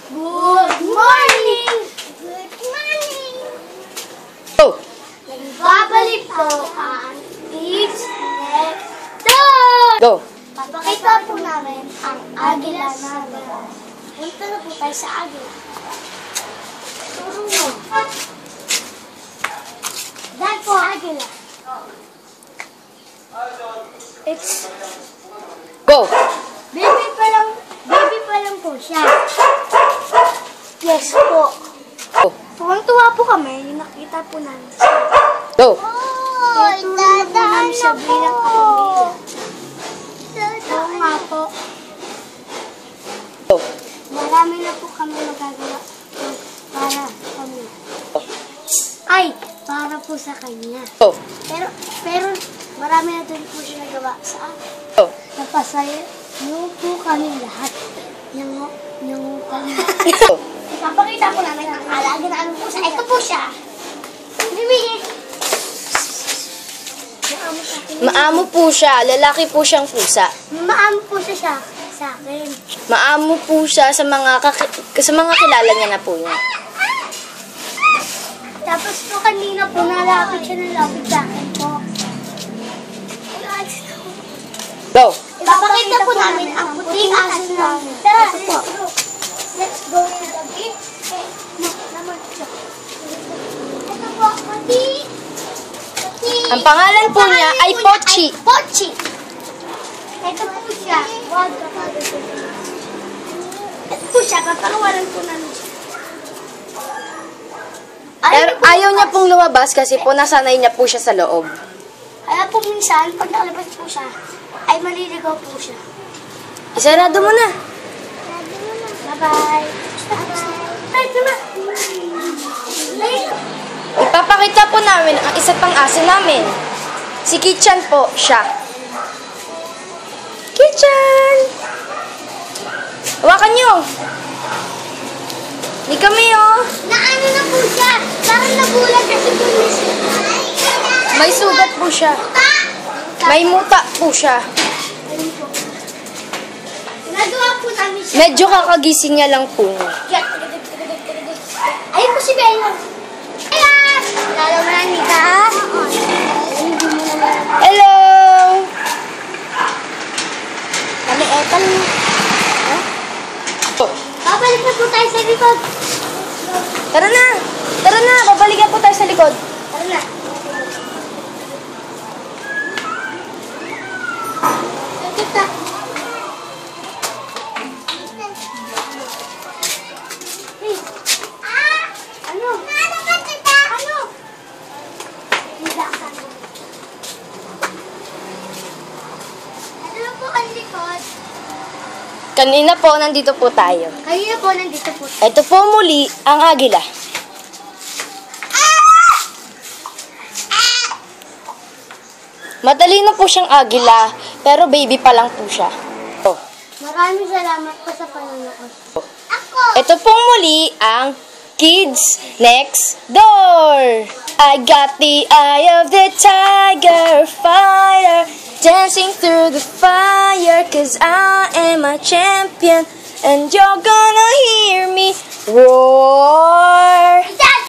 Good morning! Good morning! Oh! Nagbabalik po ang Kids Next Door! Go! Papakita po namin ang agila namin. Punta na po tayo sa agila. Turo mo. Dahil po agila. It's Go! baby pa lang po siya. Yes po. Go! Tuwang-tuwa po kami, yung nakita po namin siya. Go! Oh, dadaan na po. Oo nga po. Go! Marami na po kami magagawa para kami. Ay, para po sa kanya. Go! Pero marami na din po siya nagawa sa akin. Go! Napasaya niyo po kami lahat. Yung kami. Go! Ipapakita po namin ang alaga na ano po sa. Ito po siya. Bibigay. Maamo po siya. Lalaki po siyang pusa. Maamo po siya sa akin. Maamo po siya sa mga kilala niya na po niya. Tapos po kanina po nalapit siya sa akin po. Go! Ipapakita po namin ang puting aso namin. Tara, po. Let's go to the beach. Ito po, puti. Ang pangalan po niya ay Pochi. Pochi. Ito po siya. Ito po siya, papakawalan po namin siya. Pero ayaw niya pong lumabas kasi po nasanay niya po siya sa loob. Kaya po minsan, pag nakalabas po siya, ay maliligaw po siya. Isarado mo na. Bye-bye. Ay, tama. Ipapakita po namin ang isa pang aso namin. Si Kichan po siya. Kichan! Hawakan niyo. Hindi kami oh. Naano na po siya. Parang nagulat kasi po niya. May sugat po siya. May muta po siya. Nagawa po namin siya. Medyo kakagising niya lang po. Ayun po si Bella. Bella! Lalo mo na, Nika. Hello! Kami etal. Oh, Babalik na po tayo sa likod. tara na! Tara na! Babalikan po tayo sa likod. Tara na. Kita. Ano? Ano ba kita? Ano? Ano po ang likod? Kanina po, nandito po tayo. Kanina po, nandito po. Ito po muli ang agila. Matalino po siyang agila, pero baby pa lang po siya. Oh. Maraming salamat po sa panonood. Ako! Ito pong muli ang Kids Next Door. I got the eye of the tiger fighter, dancing through the fire, 'cause I am a champion, and you're gonna hear me roar. Dad!